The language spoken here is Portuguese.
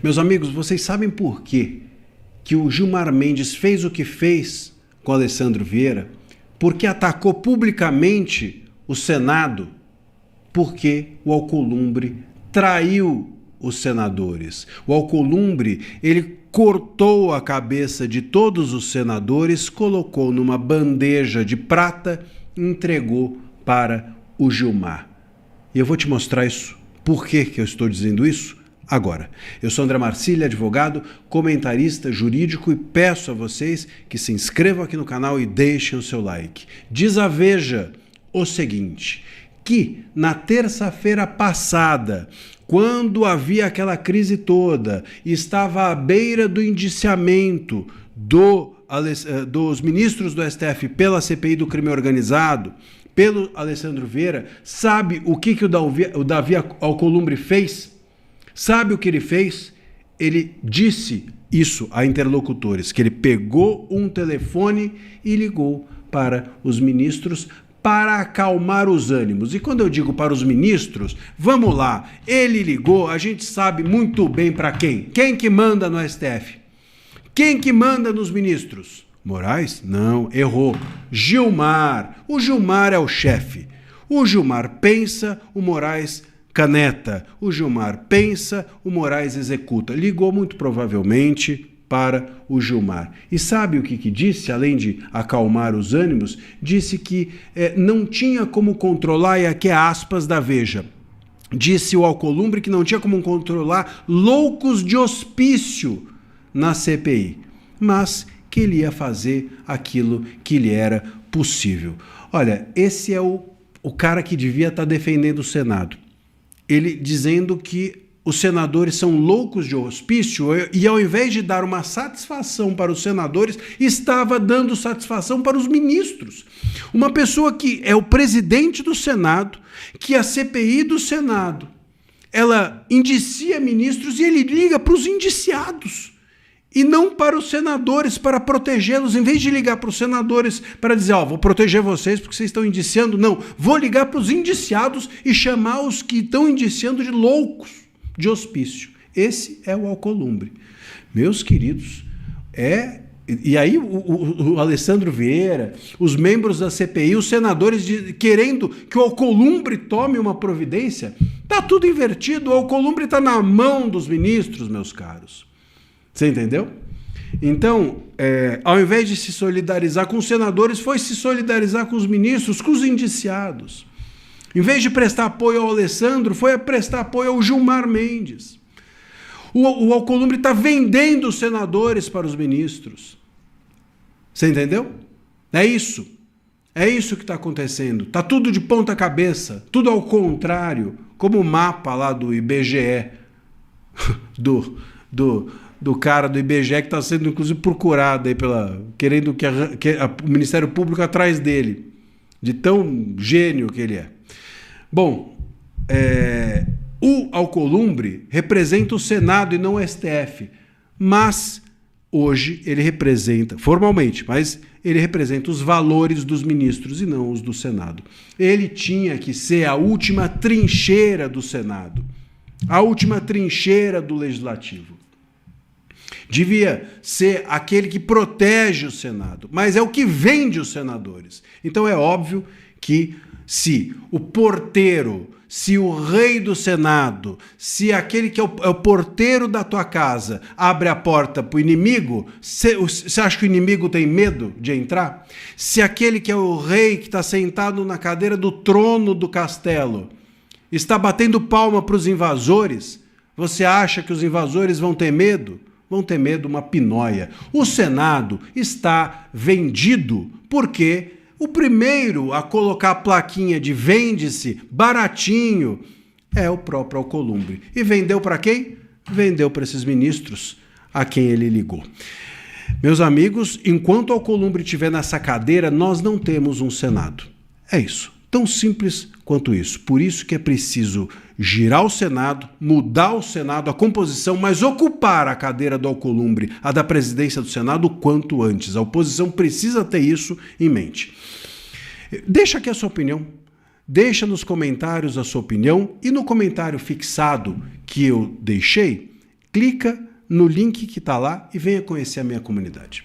Meus amigos, vocês sabem por quê que o Gilmar Mendes fez o que fez com Alessandro Vieira? Porque atacou publicamente o Senado, porque o Alcolumbre traiu os senadores. O Alcolumbre, ele cortou a cabeça de todos os senadores, colocou numa bandeja de prata e entregou para o Gilmar. E eu vou te mostrar isso. Por que eu estou dizendo isso? Agora. Eu sou André Marcília, advogado, comentarista jurídico, e peço a vocês que se inscrevam aqui no canal e deixem o seu like. Diz a Veja o seguinte, que na terça-feira passada, quando havia aquela crise toda, estava à beira do indiciamento dos ministros do STF pela CPI do crime organizado, pelo Alessandro Vieira, sabe o que o Davi Alcolumbre fez? Sabe o que ele fez? Ele disse isso a interlocutores, que ele pegou um telefone e ligou para os ministros para acalmar os ânimos. E quando eu digo para os ministros, vamos lá, ele ligou, a gente sabe muito bem para quem. Quem que manda no STF? Quem que manda nos ministros? Moraes? Não, errou. Gilmar. O Gilmar é o chefe. O Gilmar pensa, o Moraes caneta. O Gilmar pensa, o Moraes executa. Ligou muito provavelmente para o Gilmar. E sabe o que disse, além de acalmar os ânimos? Disse que não tinha como controlar, e aqui é aspas da Veja, disse o Alcolumbre que não tinha como controlar loucos de hospício na CPI, mas que ele ia fazer aquilo que lhe era possível. Olha, esse é o cara que devia estar defendendo o Senado. Ele dizendo que os senadores são loucos de hospício e, ao invés de dar uma satisfação para os senadores, estava dando satisfação para os ministros. Uma pessoa que é o presidente do Senado, que a CPI do Senado, ela indicia ministros e ele liga para os indiciados e não para os senadores, para protegê-los. Em vez de ligar para os senadores para dizer, vou proteger vocês porque vocês estão indiciando, não, vou ligar para os indiciados e chamar os que estão indiciando de loucos de hospício. Esse é o Alcolumbre. Meus queridos, e aí o Alessandro Vieira, os membros da CPI, os senadores querendo que o Alcolumbre tome uma providência, está tudo invertido. O Alcolumbre está na mão dos ministros, meus caros. Você entendeu? Então, ao invés de se solidarizar com os senadores, foi se solidarizar com os ministros, com os indiciados. Em vez de prestar apoio ao Alessandro, foi prestar apoio ao Gilmar Mendes. O Alcolumbre está vendendo os senadores para os ministros. Você entendeu? É isso. É isso que está acontecendo. Está tudo de ponta cabeça, tudo ao contrário, como o mapa lá do IBGE, do cara do IBGE que está sendo inclusive procurado aí querendo que o Ministério Público atrás dele, de tão gênio que ele é. Bom, o Alcolumbre representa o Senado e não o STF, mas hoje ele representa, formalmente, mas ele representa os valores dos ministros e não os do Senado. Ele tinha que ser a última trincheira do Senado, a última trincheira do Legislativo. Devia ser aquele que protege o Senado, mas é o que vende os senadores. Então é óbvio que se o porteiro, se o rei do Senado, se aquele que é o porteiro da tua casa abre a porta para o inimigo, você acha que o inimigo tem medo de entrar? Se aquele que é o rei que está sentado na cadeira do trono do castelo está batendo palma para os invasores, você acha que os invasores vão ter medo? Vão ter medo uma pinóia. O Senado está vendido porque o primeiro a colocar a plaquinha de vende-se baratinho é o próprio Alcolumbre. E vendeu para quem? Vendeu para esses ministros a quem ele ligou. Meus amigos, enquanto o Alcolumbre estiver nessa cadeira, nós não temos um Senado. É isso. Tão simples quanto isso. Por isso que é preciso girar o Senado, mudar o Senado, a composição, mas ocupar a cadeira do Alcolumbre, a da presidência do Senado, o quanto antes. A oposição precisa ter isso em mente. Deixa aqui a sua opinião. Deixa nos comentários a sua opinião e no comentário fixado que eu deixei, clica no link que está lá e venha conhecer a minha comunidade.